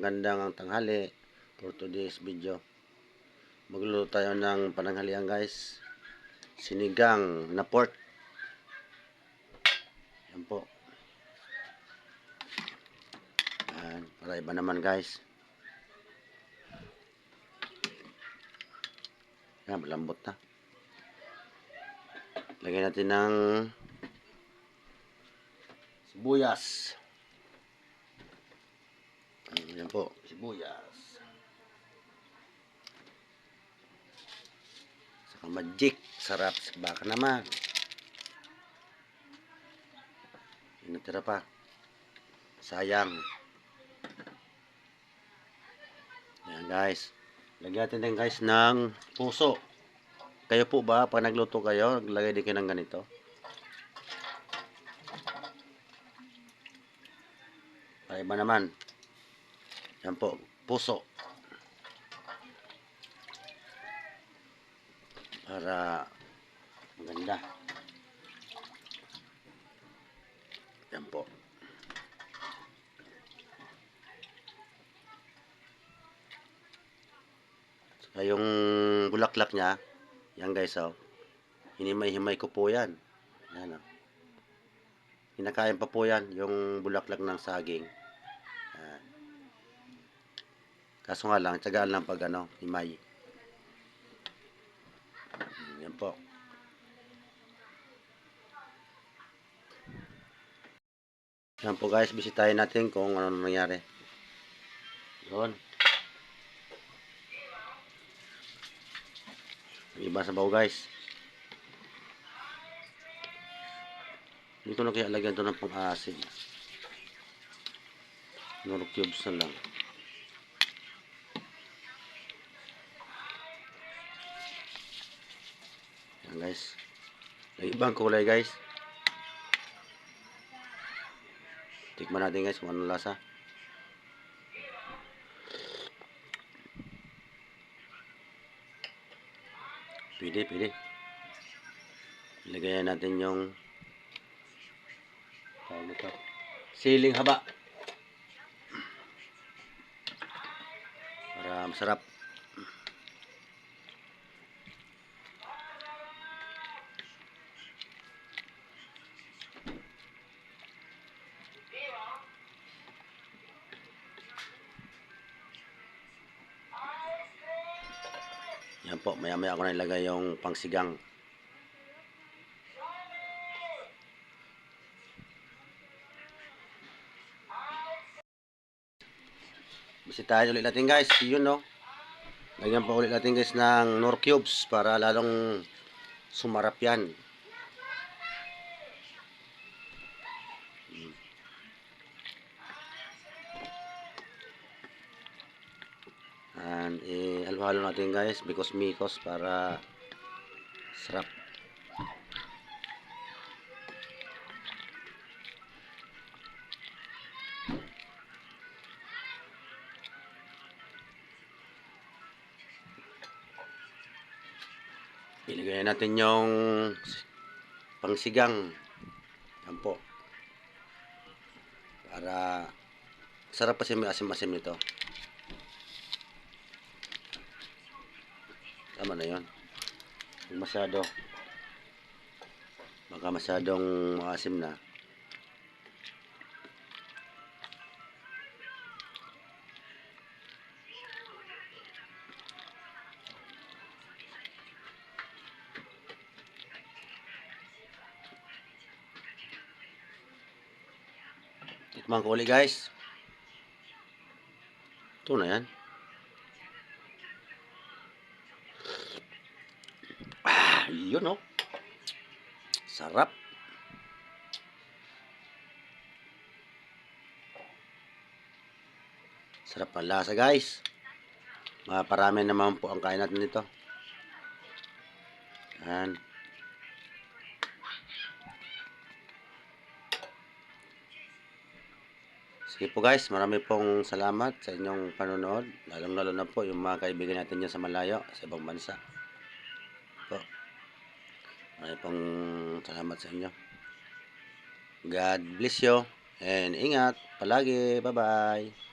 magandang tanghali for today's video. Magluluto tayo ng pananghalian guys. Sinigang na pork. Yan po. Yan, para iba naman guys. Yan, malambot na. Lagyan natin ng sibuyas. Yan po, sibuyas. Saka magic, sarap. Baka naman. Yung natira pa. Sayang. Yan guys. Lagyan natin din guys ng puso. Kayo po ba, pag nagluto kayo, naglagay din kayo ng ganito? Ay, iba naman. Yan po, puso. Para maganda. Yan po. Saka yung bulaklak niya, yan guys, oh. Hinimay-himay ko po yan. Yan, oh. Kinakain pa po yan, yung bulaklak ng saging. Yan. Kaso nga lang, tiyagaan lang pag ano, himay. Yan po. Yan po guys, bisitahin natin kung ano nangyari. Yun. Iba sa baw guys. Hindi ko na kaya lagyan ito ng pang-asin. Nuro cubes na lang. Yan guys. May ibang kulay guys. Tikman natin guys kung anong lasa. Pwede. Ilagay natin yung tawag nito, siling haba. Para masarap. Yan po, maya-maya ako na ilagay yung pangsigang. Bisitahin ulit natin guys, yun no. Lagyan pa ulit natin guys ng nor cubes para lalong sumarap yan. And halo-halo natin guys, mikos para sarap. Ilagay natin yung pangsigang. Yan po. Para sarap kasi may asim-asim nito. Tama na yun. Kung masyado, baka masyadong maasim na. Tikman ko ulit guys. Ito na yan. Yun oh. Sarap. Sarap ang lasa guys. Parami naman po ang kain natin nito. Yan. Sige po guys, marami pong salamat sa inyong panonood. Lalong-lalo na po yung mga kaibigan natin dyan sa malayo, sa ibang bansa. Po. Marami pong salamat sa inyo. God bless you. And ingat palagi. Bye-bye.